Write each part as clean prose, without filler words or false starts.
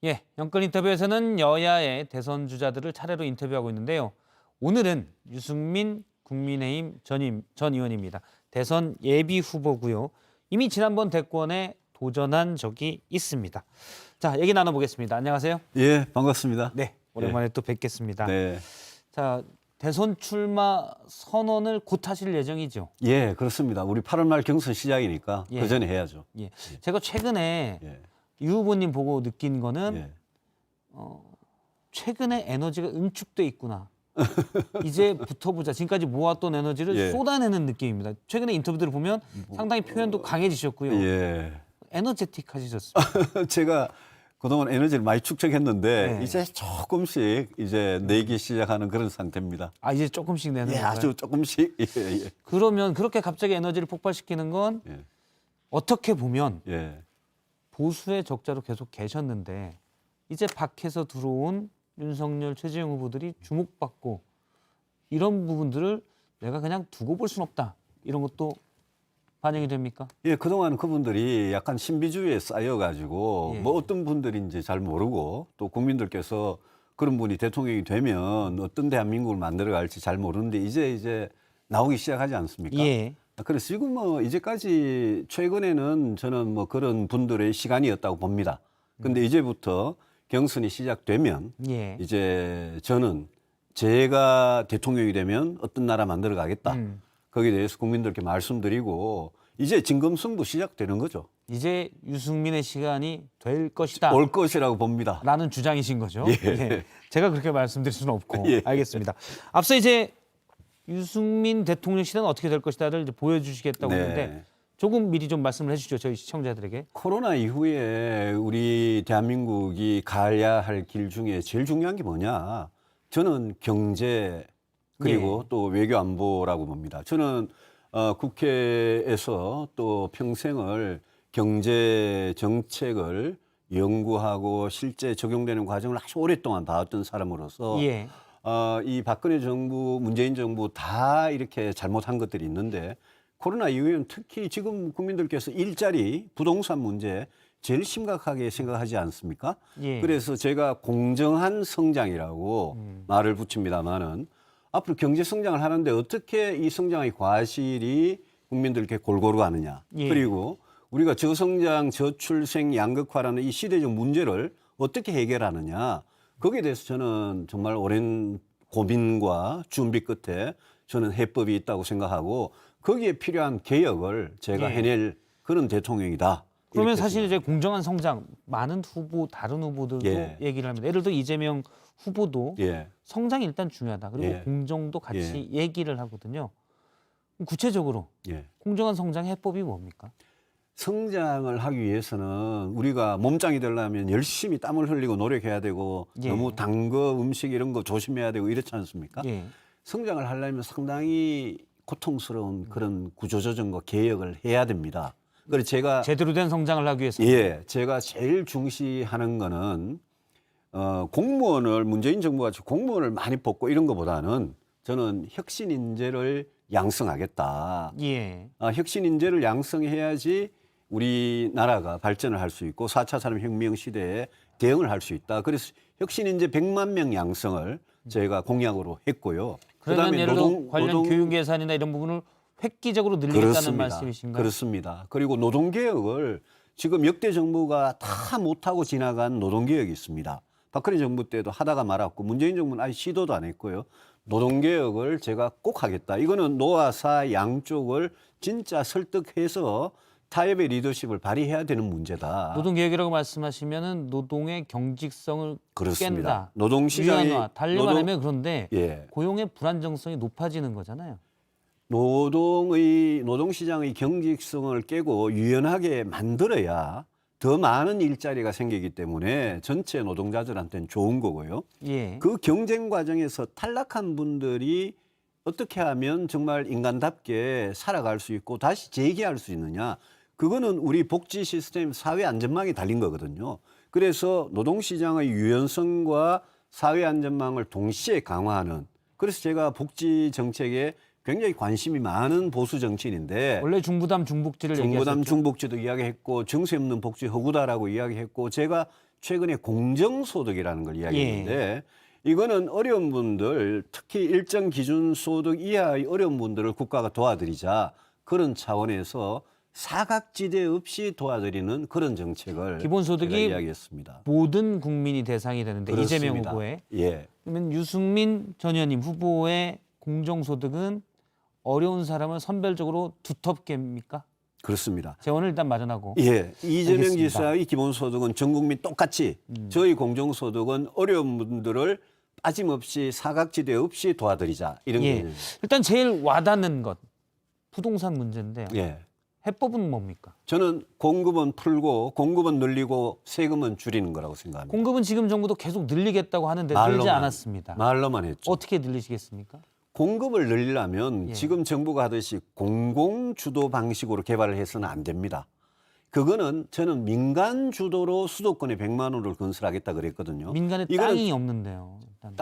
예, 영권 인터뷰에서는 여야의 대선 주자들을 차례로 인터뷰하고 있는데요. 오늘은 유승민 국민의힘 전 의원입니다. 대선 예비 후보고요. 이미 지난번 대권에 도전한 적이 있습니다. 자, 얘기 나눠보겠습니다. 안녕하세요. 예, 반갑습니다. 네, 오랜만에 또 뵙겠습니다. 네. 자, 대선 출마 선언을 곧 하실 예정이죠. 예, 그렇습니다. 우리 8월 말 경선 시작이니까 예. 그 전에 해야죠. 예, 제가 최근에 예. 유 후보님 보고 느낀 거는 예. 최근에 에너지가 응축돼 있구나. 이제 붙어보자. 지금까지 모았던 에너지를 예. 쏟아내는 느낌입니다. 최근에 인터뷰들을 보면 상당히 표현도 강해지셨고요. 예. 에너제틱해지셨습니다. 제가 그동안 에너지를 많이 축적했는데 네. 이제 조금씩 이제 내기 시작하는 그런 상태입니다. 아, 이제 조금씩 내는 예, 건가요? 아주 조금씩. 예, 예. 그러면 그렇게 갑자기 에너지를 폭발시키는 건 예. 어떻게 보면 예. 보수의 적자로 계속 계셨는데 이제 밖에서 들어온 윤석열, 최재형 후보들이 주목받고 이런 부분들을 내가 그냥 두고 볼 순 없다. 이런 것도 반영이 됩니까? 예, 그동안 그분들이 약간 신비주의에 쌓여가지고 예. 뭐 어떤 분들인지 잘 모르고 또 국민들께서 그런 분이 대통령이 되면 어떤 대한민국을 만들어갈지 잘 모르는데 이제 나오기 시작하지 않습니까? 예. 그래서 지금 뭐 이제까지 최근에는 저는 뭐 그런 분들의 시간이었다고 봅니다. 근데 이제부터 경선이 시작되면 예. 이제 저는 제가 대통령이 되면 어떤 나라 만들어 가겠다. 거기에 대해서 국민들께 말씀드리고 이제 진검승부 시작되는 거죠. 이제 유승민의 시간이 될 것이다. 올 것이라고 봅니다. 라는 주장이신 거죠. 예. 제가 그렇게 말씀드릴 수는 없고. 예. 알겠습니다. 앞서 이제 유승민 대통령 시대는 어떻게 될 것이다를 이제 보여주시겠다고 네. 했는데 조금 미리 좀 말씀을 해주시죠. 저희 시청자들에게. 코로나 이후에 우리 대한민국이 가야 할 길 중에 제일 중요한 게 뭐냐? 저는 경제 그리고 예. 또 외교 안보라고 봅니다. 저는 국회에서 또 평생을 경제 정책을 연구하고 실제 적용되는 과정을 아주 오랫동안 봐왔던 사람으로서 예. 이 박근혜 정부, 문재인 정부 다 이렇게 잘못한 것들이 있는데 코로나 이후에는 특히 지금 국민들께서 일자리, 부동산 문제 제일 심각하게 생각하지 않습니까? 예. 그래서 제가 공정한 성장이라고 말을 붙입니다만은 앞으로 경제 성장을 하는데 어떻게 이 성장의 과실이 국민들께 골고루 가느냐. 예. 그리고 우리가 저성장, 저출생, 양극화라는 이 시대적 문제를 어떻게 해결하느냐. 거기에 대해서 저는 정말 오랜 고민과 준비 끝에 저는 해법이 있다고 생각하고 거기에 필요한 개혁을 제가 예. 해낼 그런 대통령이다. 그러면 이렇게 사실 이제 공정한 성장 많은 후보 다른 후보들도 예. 얘기를 합니다. 예를 들어 이재명 후보도 예. 성장이 일단 중요하다. 그리고 예. 공정도 같이 얘기를 하거든요. 그럼 구체적으로 예. 공정한 성장 해법이 뭡니까? 성장을 하기 위해서는 우리가 몸짱이 되려면 열심히 땀을 흘리고 노력해야 되고 예. 너무 단 거 음식 이런 거 조심해야 되고 이렇지 않습니까? 예. 성장을 하려면 상당히 고통스러운 그런 구조조정과 개혁을 해야 됩니다. 그래서 제가 제대로 된 성장을 하기 위해서. 예, 제가 제일 중시하는 거는 공무원을 문재인 정부가 공무원을 많이 뽑고 이런 것보다는 저는 혁신 인재를 양성하겠다. 예. 혁신 인재를 양성해야지 우리나라가 발전을 할 수 있고 4차 산업혁명 시대에 대응을 할 수 있다. 그래서 혁신 인재 100만 명 양성을 제가 공약으로 했고요. 그러면 그다음에 예를 들어 관련 교육 예산이나 이런 부분을 획기적으로 늘리겠다는 말씀이신가요? 그렇습니다. 그리고 노동개혁을 지금 역대 정부가 다 못하고 지나간 노동개혁이 있습니다. 박근혜 정부 때도 하다가 말았고 문재인 정부는 아예 시도도 안 했고요. 노동개혁을 제가 꼭 하겠다. 이거는 노아사 양쪽을 진짜 설득해서 타협의 리더십을 발휘해야 되는 문제다. 노동개혁이라고 말씀하시면은 노동의 경직성을 그렇습니다. 깬다. 노동시장이 유연화. 달리 말하면 그런데 예. 고용의 불안정성이 높아지는 거잖아요. 노동시장의 경직성을 깨고 유연하게 만들어야 더 많은 일자리가 생기기 때문에 전체 노동자들한테는 좋은 거고요. 예. 그 경쟁 과정에서 탈락한 분들이 어떻게 하면 정말 인간답게 살아갈 수 있고 다시 재기할 수 있느냐. 그거는 우리 복지 시스템 사회 안전망이 달린 거거든요. 그래서 노동시장의 유연성과 사회 안전망을 동시에 강화하는 그래서 제가 복지 정책에 굉장히 관심이 많은 보수 정치인인데 원래 중부담 중복지를 중부담 얘기하셨죠. 중복지도 이야기했고 정세 없는 복지 허구다라고 이야기했고 제가 최근에 공정소득이라는 걸 이야기했는데 이거는 어려운 분들, 특히 일정 기준 소득 이하의 어려운 분들을 국가가 도와드리자 그런 차원에서 사각지대 없이 도와드리는 그런 정책을 기본소득이 제가 이야기했습니다. 모든 국민이 대상이 되는데 그렇습니다. 이재명 후보의 예. 그러면 유승민 전 의원님 후보의 공정소득은 어려운 사람을 선별적으로 두텁게입니까? 그렇습니다. 재원을 일단 마련하고. 예, 이재명 알겠습니다. 지사의 기본소득은 전 국민 똑같이 저희 공정소득은 어려운 분들을 빠짐없이 사각지대 없이 도와드리자 이런 예. 개념입니다. 일단 제일 와닿는 것 부동산 문제인데요. 예. 해법은 뭡니까? 저는 공급은 풀고 공급은 늘리고 세금은 줄이는 거라고 생각합니다. 공급은 지금 정부도 계속 늘리겠다고 하는데 늘지 말로만, 않았습니다. 말로만 했죠. 어떻게 늘리시겠습니까? 공급을 늘리려면 예. 지금 정부가 하듯이 공공주도 방식으로 개발을 해서는 안 됩니다. 그거는 저는 민간 주도로 수도권에 100만 원을 건설하겠다 그랬거든요. 민간에 이거는 땅이 없는데요. 일단.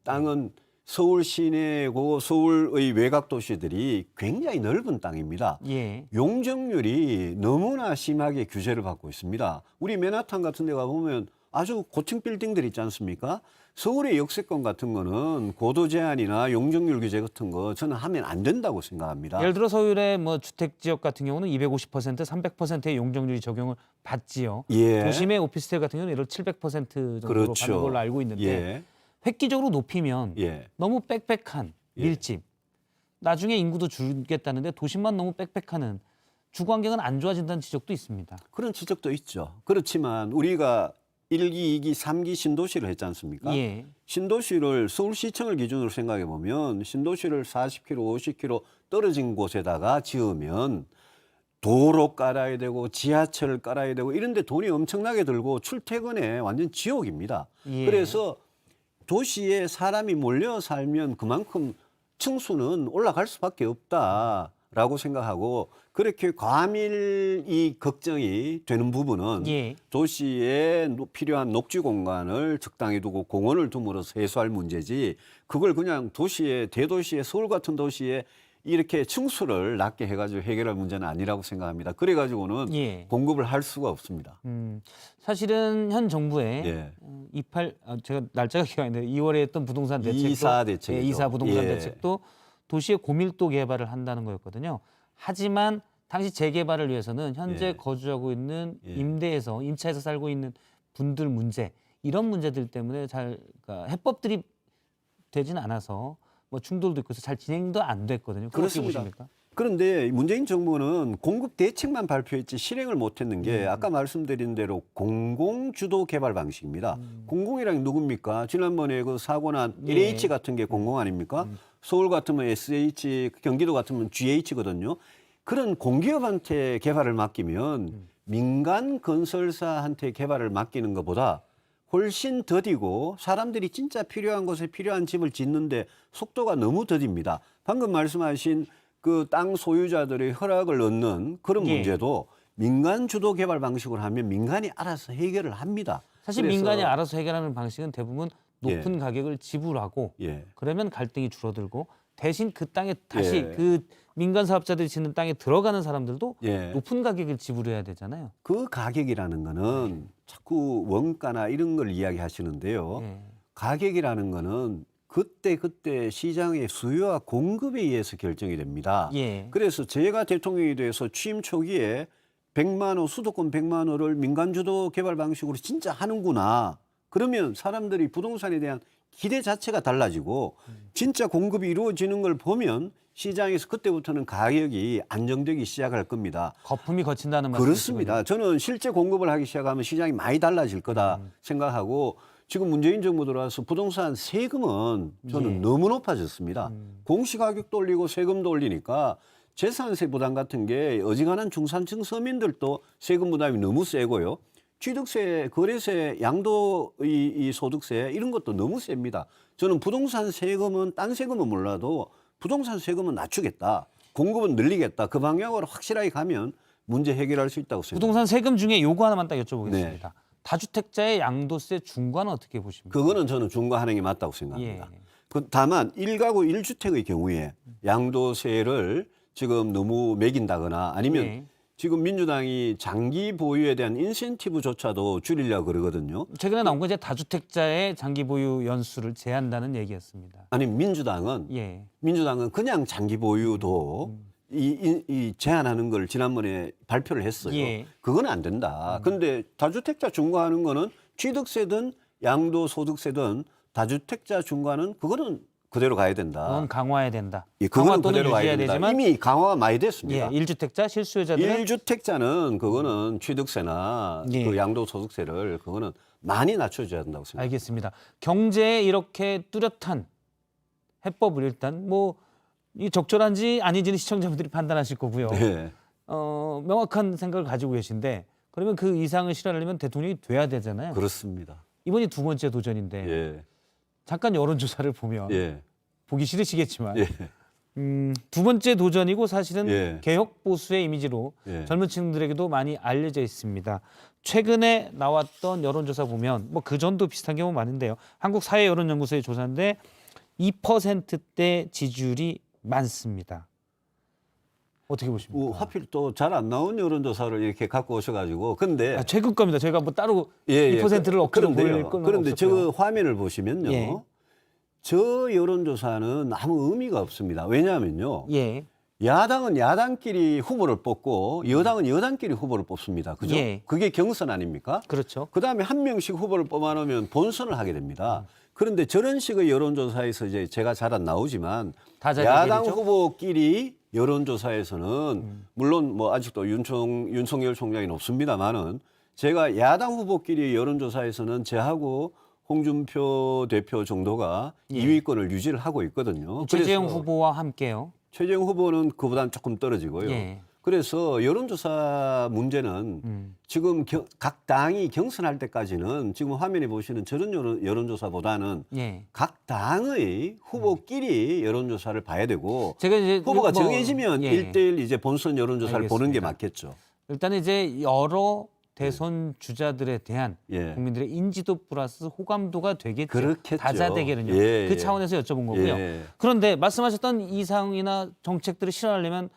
땅은 서울 시내고 서울의 외곽 도시들이 굉장히 넓은 땅입니다. 예. 용적률이 너무나 심하게 규제를 받고 있습니다. 우리 맨하탄 같은 데 가보면 아주 고층 빌딩들 있지 않습니까? 서울의 역세권 같은 거는 고도 제한이나 용적률 규제 같은 거 저는 하면 안 된다고 생각합니다. 예를 들어 서울의 뭐 주택 지역 같은 경우는 250%, 300%의 용적률이 적용을 받지요. 예. 도심의 오피스텔 같은 경우는 예를 들어 700% 정도로 그렇죠. 받는 걸로 알고 있는데 예. 획기적으로 높이면 예. 너무 빽빽한 예. 밀집. 나중에 인구도 줄겠다는데 도심만 너무 빽빽하는 주거 환경은 안 좋아진다는 지적도 있습니다. 그런 지적도 있죠. 그렇지만 우리가 1기, 2기, 3기 신도시를 했지 않습니까? 예. 신도시를 서울시청을 기준으로 생각해 보면 신도시를 40km, 50km 떨어진 곳에다가 지으면 도로 깔아야 되고 지하철을 깔아야 되고 이런 데 돈이 엄청나게 들고 출퇴근에 완전 지옥입니다. 예. 그래서 도시에 사람이 몰려 살면 그만큼 층수는 올라갈 수밖에 없다라고 생각하고 그렇게 과밀이 걱정이 되는 부분은 예. 도시에 필요한 녹지 공간을 적당히 두고 공원을 둠으로써 해소할 문제지 그걸 그냥 도시에 대도시에 서울 같은 도시에 이렇게 층수를 낮게 해가지고 해결할 문제는 아니라고 생각합니다. 그래가지고는 예. 공급을 할 수가 없습니다. 사실은 현 정부의 예. 제가 날짜가 기억이 안 나요. 2월에 했던 부동산 대책도 이사 대책이죠. 예, 이사 부동산 예. 대책도 도시의 고밀도 개발을 한다는 거였거든요. 하지만 당시 재개발을 위해서는 현제 예. 거주하고 있는 예. 임차에서 살고 있는 분들 문제 이런 문제들 때문에 그러니까 해법들이 되진 않아서 뭐 충돌도 있고 해서 잘 진행도 안 됐거든요. 그거 어떻게 그렇습니다. 보십니까? 그런데 문재인 정부는 공급 대책만 발표했지 실행을 못했는 게 아까 말씀드린 대로 공공주도 개발 방식입니다. 공공이란 누굽니까? 지난번에 그 사고 난 예. LH 같은 게 공공 아닙니까? 서울 같으면 SH, 경기도 같으면 GH거든요. 그런 공기업한테 개발을 맡기면 민간 건설사한테 개발을 맡기는 것보다 훨씬 더디고 사람들이 진짜 필요한 곳에 필요한 집을 짓는데 속도가 너무 더딥니다. 방금 말씀하신 그 땅 소유자들의 허락을 얻는 그런 예. 문제도 민간 주도 개발 방식으로 하면 민간이 알아서 해결을 합니다. 사실 그래서- 민간이 알아서 해결하는 방식은 대부분 높은 가격을 지불하고 예. 그러면 갈등이 줄어들고 대신 그 땅에 다시 예. 그 민간 사업자들이 짓는 땅에 들어가는 사람들도 예. 높은 가격을 지불해야 되잖아요. 그 가격이라는 거는 자꾸 원가나 이런 걸 이야기하시는데요. 예. 가격이라는 거는 그때 시장의 수요와 공급에 의해서 결정이 됩니다. 예. 그래서 제가 대통령이 돼서 취임 초기에 100만 원, 수도권 100만 원을 민간 주도 개발 방식으로 진짜 하는구나. 그러면 사람들이 부동산에 대한 기대 자체가 달라지고 진짜 공급이 이루어지는 걸 보면 시장에서 그때부터는 가격이 안정되기 시작할 겁니다. 거품이 거친다는 말씀이시군요. 그렇습니다. 저는 실제 공급을 하기 시작하면 시장이 많이 달라질 거다 생각하고 지금 문재인 정부 들어와서 부동산 세금은 저는 예. 너무 높아졌습니다. 공시가격도 올리고 세금도 올리니까 재산세 부담 같은 게 어지간한 중산층 서민들도 세금 부담이 너무 세고요. 취득세, 거래세, 양도의 이 소득세 이런 것도 너무 셉니다. 저는 부동산 세금은 딴 세금은 몰라도 부동산 세금은 낮추겠다. 공급은 늘리겠다. 그 방향으로 확실하게 가면 문제 해결할 수 있다고 생각합니다. 부동산 세금 중에 요거 하나만 딱 여쭤보겠습니다. 네. 다주택자의 양도세 중과는 어떻게 보십니까? 그거는 저는 중과하는 게 맞다고 생각합니다. 예. 다만 1가구 1주택의 경우에 양도세를 지금 너무 매긴다거나 아니면 예. 지금 민주당이 장기 보유에 대한 인센티브조차도 줄이려고 그러거든요. 최근에 나온 건 이제 다주택자의 장기 보유 연수를 제한다는 얘기였습니다. 아니 민주당은 예. 그냥 장기 보유도 이 제한하는 걸 지난번에 발표를 했어요. 예. 그건 안 된다. 근데 다주택자 중과하는 거는 취득세든 양도소득세든 다주택자 중과는 그거는 그대로 가야 된다. 그건 강화해야 된다. 예, 강화 그거는 또는 그대로 가야 유지해야 된다. 되지만 이미 강화가 많이 예, 됐습니다. 1주택자 실수요자들은 1주택자는 그거는 취득세나 예. 그 양도소득세를 그거는 많이 낮춰줘야 된다고 생각합니다. 알겠습니다. 경제에 이렇게 뚜렷한 해법을 일단 뭐 이 적절한지 아닌지는 시청자분들이 판단하실 거고요. 네. 명확한 생각을 가지고 계신데 그러면 그 이상을 실현하려면 대통령이 돼야 되잖아요. 그렇습니다. 이번이 두 번째 도전인데 예. 잠깐 여론조사를 보면 예. 보기 싫으시겠지만 예. 두 번째 도전이고 사실은 예. 개혁 보수의 이미지로 예. 젊은 층들에게도 많이 알려져 있습니다. 최근에 나왔던 여론조사 보면 뭐 그 전도 비슷한 경우 많은데요. 한국사회여론연구소의 조사인데 2%대 지지율이 많습니다. 어떻게 보십니까? 하필 또 잘 안 나온 여론조사를 이렇게 갖고 오셔가지고 근데 최근 겁니다. 저희가 뭐 따로 예, 2%를 억지로 보일 건 그런데 없었고요. 저 화면을 보시면요. 예. 저 여론조사는 아무 의미가 없습니다. 왜냐하면요. 예. 야당은 야당끼리 후보를 뽑고 여당은 여당끼리 후보를 뽑습니다. 그죠? 예. 그게 경선 아닙니까? 그렇죠. 그다음에 한 명씩 후보를 뽑아놓으면 본선을 하게 됩니다. 그런데 저런 식의 여론조사에서 이제 제가 잘 안 나오지만 다자 야당 대결이죠? 후보끼리 여론조사에서는 물론 뭐 아직도 윤석열 총장이 높습니다만은 제가 야당 후보끼리 여론조사에서는 저하고 홍준표 대표 정도가 예. 2위권을 유지를 하고 있거든요. 최재형 그래서 후보와 함께요. 최재형 후보는 그보다는 조금 떨어지고요. 예. 그래서 여론조사 문제는 지금 각 당이 경선할 때까지는 지금 화면에 보시는 저런 여론조사보다는 예. 각 당의 후보끼리 여론조사를 봐야 되고 제가 이제 후보가 뭐, 정해지면 예. 1대1 이제 본선 여론조사를 보는 게 알겠습니다. 맞겠죠. 일단 이제 여러 대선 주자들에 대한 예. 국민들의 인지도 플러스 호감도가 되겠죠. 그렇겠죠. 다자 대결은요. 예, 그 예. 차원에서 여쭤본 거고요. 예. 그런데 말씀하셨던 이상이나 정책들을 실현하려면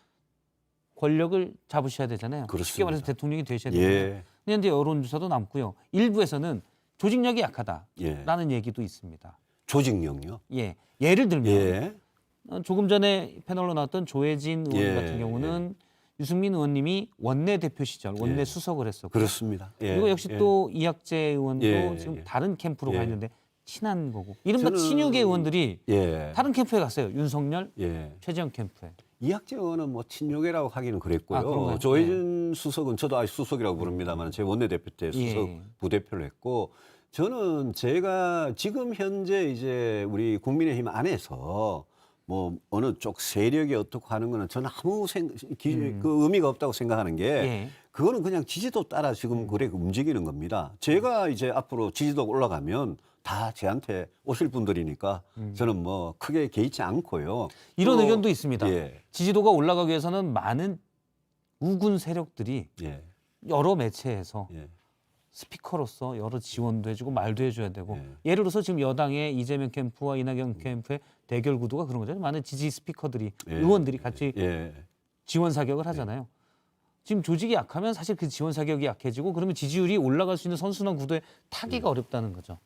권력을 잡으셔야 되잖아요. 쉽게 그렇습니다. 말해서 대통령이 되셔야 되잖아요. 예. 그런데 여론조사도 남고요. 일부에서는 조직력이 약하다라는 예. 얘기도 있습니다. 조직력요. 예. 예를 들면 예. 조금 전에 패널로 나왔던 조혜진 의원 예, 같은 경우는 유승민 의원님이 원내대표 시절 원내 예. 수석을 했었고 그렇습니다. 예. 그리고 역시 예. 또 이학재 의원도 예, 지금 예. 다른 캠프로 예. 가 있는데 친한 거고 이른바 저는- 친유계 의원들이 예. 다른 캠프에 갔어요. 윤석열, 예. 최재형 캠프에. 이학재 의원은 뭐 친유계라고 하기는 그랬고요. 아, 그런가요? 조혜진 수석은 저도 아직 수석이라고 부릅니다만 제 원내대표 때 수석 예. 부대표를 했고 저는 제가 지금 현재 이제 우리 국민의힘 안에서 뭐 어느 쪽 세력이 어떻게 하는 거는 저는 아무 그 의미가 없다고 생각하는 게 예. 그거는 그냥 지지도 따라 지금 그래 움직이는 겁니다. 제가 이제 앞으로 지지도가 올라가면 다 저한테 오실 분들이니까 저는 뭐 크게 개의치 않고요. 이런 또- 의견도 있습니다. 예, 지지도가 올라가기 위해서는 많은 우군 세력들이 예, 여러 매체에서 예. 스피커로서 여러 지원도 해주고 말도 해줘야 되고 예. 예를 들어서 지금 여당의 이재명 캠프와 이낙연 캠프의 대결 구도가 그런 거잖아요. 많은 지지 스피커들이 예. 의원들이 같이 예. 지원 사격을 하잖아요. 지금 조직이 약하면 사실 그 지원 사격이 약해지고 그러면 지지율이 올라갈 수 있는 선순환 구도에 타기가 어렵다는 거죠.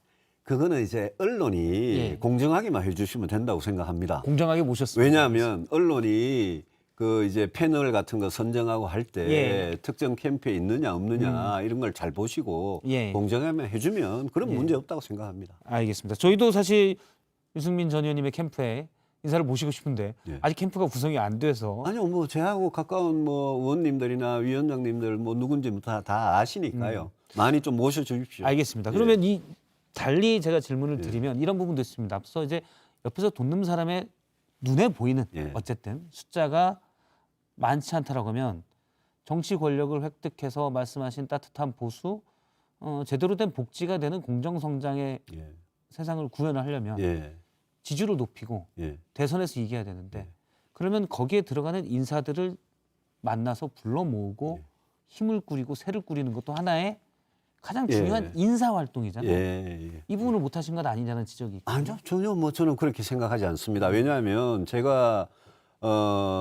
그거는 이제 언론이 예. 공정하게만 해주시면 된다고 생각합니다. 공정하게 모셨습니다. 왜냐하면 언론이 그 이제 패널 같은 거 선정하고 할 때 예. 특정 캠프에 있느냐 없느냐 이런 걸 잘 보시고 예. 공정하게만 해주면 그런 예. 문제 없다고 생각합니다. 알겠습니다. 저희도 사실 유승민 전 의원님의 캠프에 인사를 모시고 싶은데 예. 아직 캠프가 구성이 안 돼서 아니요, 뭐 제하고 가까운 뭐 의원님들이나 위원장님들 뭐 누군지 다 아시니까요. 많이 좀 모셔주십시오. 알겠습니다. 예. 그러면 이 달리 제가 질문을 드리면 이런 부분도 있습니다. 앞서 이제 옆에서 돈 넣는 사람의 눈에 보이는 예. 어쨌든 숫자가 많지 않다라고 하면 정치 권력을 획득해서 말씀하신 따뜻한 보수 제대로 된 복지가 되는 공정성장의 예. 세상을 구현을 하려면 예. 지지율을 높이고 예. 대선에서 이겨야 되는데 예. 그러면 거기에 들어가는 인사들을 만나서 불러 모으고 예. 힘을 꾸리고 새를 꾸리는 것도 하나의 가장 예. 중요한 인사 활동이잖아요. 예. 이 부분을 못 하신 건 아니냐는 지적이 있고. 아니요, 전혀 뭐 저는 그렇게 생각하지 않습니다. 왜냐하면 제가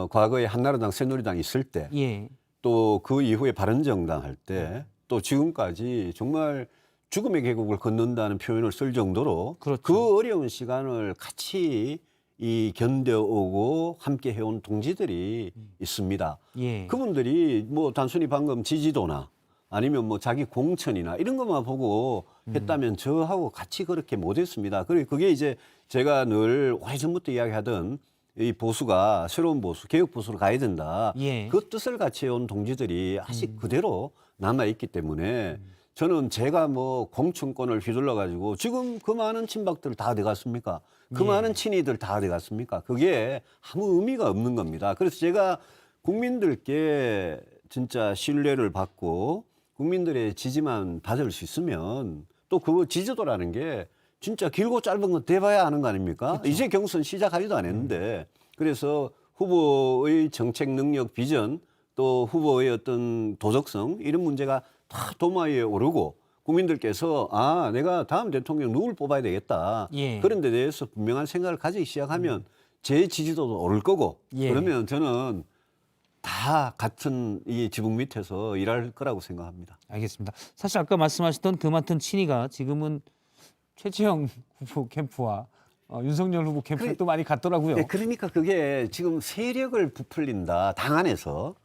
과거에 한나라당, 새누리당 있을 때 예. 또 그 이후에 바른정당 할 때 또 지금까지 정말 죽음의 계곡을 걷는다는 표현을 쓸 정도로 그렇죠. 그 어려운 시간을 같이 이 견뎌오고 함께 해온 동지들이 있습니다. 예. 그분들이 뭐 단순히 방금 지지도나 아니면 뭐 자기 공천이나 이런 것만 보고 했다면 저하고 같이 그렇게 못했습니다. 그리고 그게 이제 제가 늘 오래전부터 이야기하던 이 보수가 새로운 보수, 개혁 보수로 가야 된다. 예. 그 뜻을 같이 해온 동지들이 아직 그대로 남아 있기 때문에 저는 제가 뭐 공천권을 휘둘러 가지고 지금 그 많은 친박들 다 어디 갔습니까? 그 예. 많은 친이들 다 어디 갔습니까? 그게 아무 의미가 없는 겁니다. 그래서 제가 국민들께 진짜 신뢰를 받고 국민들의 지지만 받을 수 있으면 또 그 지지도라는 게 진짜 길고 짧은 건 대봐야 하는 거 아닙니까? 그쵸. 이제 경선 시작하지도 않았는데 그래서 후보의 정책 능력 비전 또 후보의 어떤 도덕성 이런 문제가 다 도마 위에 오르고 국민들께서 아 내가 다음 대통령 누굴 뽑아야 되겠다 예. 그런 데 대해서 분명한 생각을 가지기 시작하면 제 지지도도 오를 거고 예. 그러면 저는 다 같은 이 지붕 밑에서 일할 거라고 생각합니다. 알겠습니다. 사실 아까 말씀하셨던 그 맡은 친이가 지금은 최재형 후보 캠프와 윤석열 후보 캠프에 그래- 또 많이 갔더라고요. 네, 그러니까 그게 지금 세력을 부풀린다 당 안에서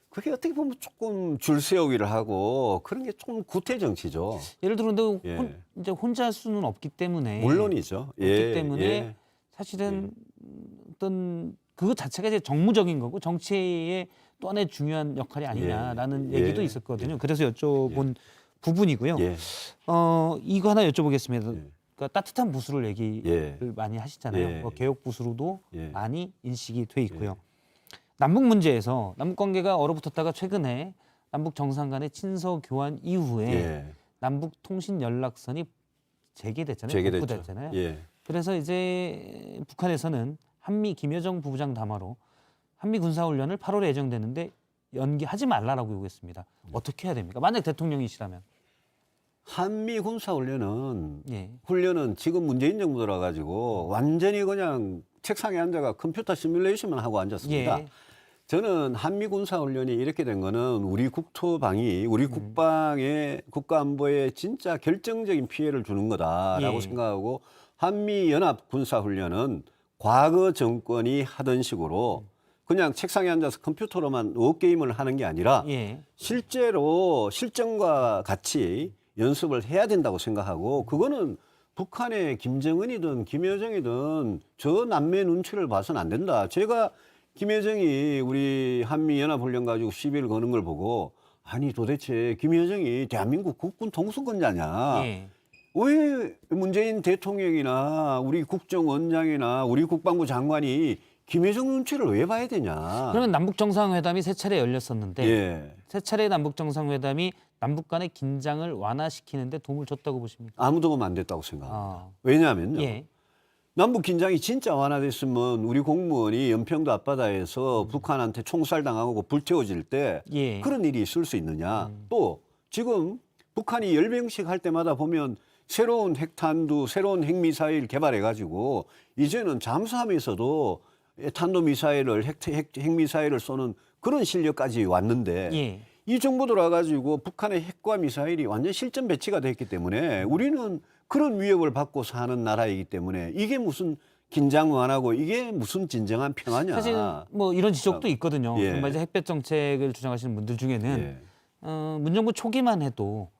그게 어떻게 보면 조금 줄 세우기를 하고 그런 게 좀 구태 정치죠. 예를 들어 근데 예. 이제 혼자 할 수는 없기 때문에 물론이죠. 없기 때문에 사실은 어떤 그것 자체가 이제 정무적인 거고 정치의 또 하나의 중요한 역할이 아니냐라는 예. 얘기도 예. 있었거든요. 그래서 여쭤본 부분이고요. 예. 이거 하나 여쭤보겠습니다. 예. 그러니까 따뜻한 부수를 얘기를 예. 많이 하시잖아요. 예. 뭐 개혁 부수로도 예. 많이 인식이 돼 있고요. 남북 문제에서 남북 관계가 얼어붙었다가 최근에 남북 정상 간의 친서 교환 이후에 예. 남북 통신 연락선이 재개됐잖아요. 재개됐죠. 복구됐잖아요. 예. 그래서 이제 북한에서는 한미 김여정 부부장 담화로 한미 군사훈련을 8월에 예정되는데 연기하지 말라라고 요구했습니다. 어떻게 해야 됩니까? 만약 대통령이시라면. 한미 군사 훈련은 예. 지금 문재인 정부 들어 가지고 완전히 그냥 책상에 앉아가 컴퓨터 시뮬레이션만 하고 앉았습니다. 예. 저는 한미 군사 훈련이 이렇게 된 거는 우리 국토방위, 우리 국방의 국가안보에 진짜 결정적인 피해를 주는 거다라고 예. 생각하고 한미 연합 군사 훈련은 과거 정권이 하던 식으로 그냥 책상에 앉아서 컴퓨터로만 워게임을 하는 게 아니라 예. 실제로 실전과 같이 연습을 해야 된다고 생각하고 그거는 북한의 김정은이든 김여정이든 저 남매 눈치를 봐서는 안 된다. 제가 김여정이 우리 한미연합훈련 가지고 시비를 거는 걸 보고 아니 도대체 김여정이 대한민국 국군 통수권자냐. 예. 왜 문재인 대통령이나 우리 국정원장이나 우리 국방부 장관이 김여정 눈치를 왜 봐야 되냐. 그러면 남북 정상회담이 세 차례 열렸었는데 예. 세 차례 남북 정상회담이 남북 간의 긴장을 완화시키는 데 도움을 줬다고 보십니까? 아무 도움 안 됐다고 생각합니다. 아. 왜냐하면요. 예. 남북 긴장이 진짜 완화됐으면 우리 공무원이 연평도 앞바다에서 북한한테 총살당하고 불태워질 때 예. 그런 일이 있을 수 있느냐. 또 지금 북한이 열병식 할 때마다 보면 새로운 핵탄두, 새로운 핵미사일 개발해가지고 이제는 잠수함에서도 탄도미사일을 핵미사일을 쏘는 그런 실력까지 왔는데 예. 이 정부 들어와가지고 북한의 핵과 미사일이 완전 실전 배치가 됐기 때문에 우리는 그런 위협을 받고 사는 나라이기 때문에 이게 무슨 긴장 완화고 이게 무슨 진정한 평화냐. 사실 뭐 이런 지적도 있거든요. 예. 정말 이제 햇볕 정책을 주장하시는 분들 중에는 예. 문정부 초기만 해도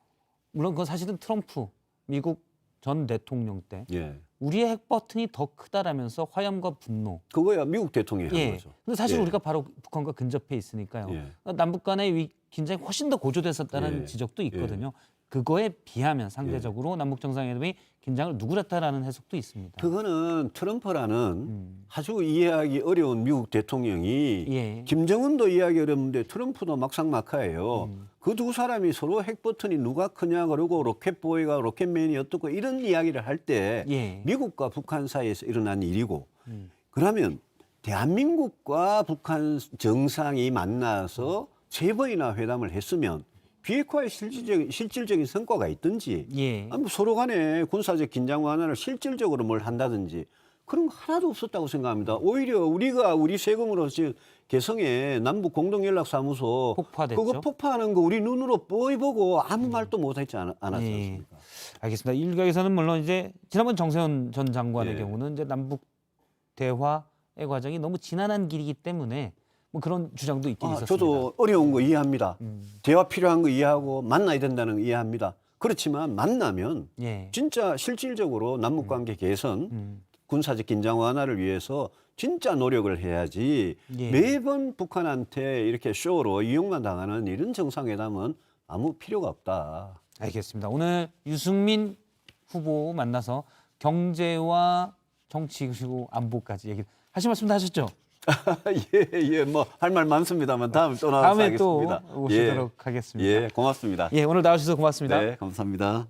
물론 그건 사실은 트럼프 미국 전 대통령 때 예. 우리의 핵 버튼이 더 크다라면서 화염과 분노. 그거야 미국 대통령이 한 예. 거죠. 근데 사실 예. 우리가 바로 북한과 근접해 있으니까요. 예. 남북 간의 긴장이 훨씬 더 고조됐었다는 예. 지적도 있거든요. 그거에 비하면 상대적으로 남북 정상회담이 긴장을 누그렸다라는 해석도 있습니다. 그거는 트럼프라는 아주 이해하기 어려운 미국 대통령이 예. 김정은도 이해하기 어려운데 트럼프도 막상막하예요. 그 두 사람이 서로 핵 버튼이 누가 크냐 그러고 로켓보이가 로켓맨이 어떻고 이런 이야기를 할 때 예. 미국과 북한 사이에서 일어난 일이고 그러면 대한민국과 북한 정상이 만나서 세 번이나 회담을 했으면 비핵화의 실질적인 성과가 있든지 예. 아니 뭐 서로 간에 군사적 긴장 완화를 실질적으로 뭘 한다든지 그런 거 하나도 없었다고 생각합니다. 오히려 우리가 우리 세금으로 지금 개성에 남북 공동연락사무소 폭파됐죠. 그거 폭파하는 거 우리 눈으로 뻔히 보고 아무 말도 못했지 않았지 예. 않습니까? 알겠습니다. 일각에서는 물론 이제 지난번 정세현 전 장관의 예. 경우는 이제 남북 대화의 과정이 너무 지난한 길이기 때문에 뭐 그런 주장도 있긴 있었습니다. 저도 어려운 거 이해합니다. 대화 필요한 거 이해하고 만나야 된다는 거 이해합니다. 그렇지만 만나면 예. 진짜 실질적으로 남북 관계 개선, 군사적 긴장 완화를 위해서 진짜 노력을 해야지 예. 매번 북한한테 이렇게 쇼로 이용만 당하는 이런 정상회담은 아무 필요가 없다. 알겠습니다. 오늘 유승민 후보 만나서 경제와 정치 그리고 안보까지 얘기 하실 말씀 다 하셨죠? 예, 뭐 할 말 많습니다만 다음에 또 나와서 다음에 또 하겠습니다. 오시도록 하겠습니다. 예, 고맙습니다. 예, 오늘 나와주셔서 고맙습니다. 네, 감사합니다.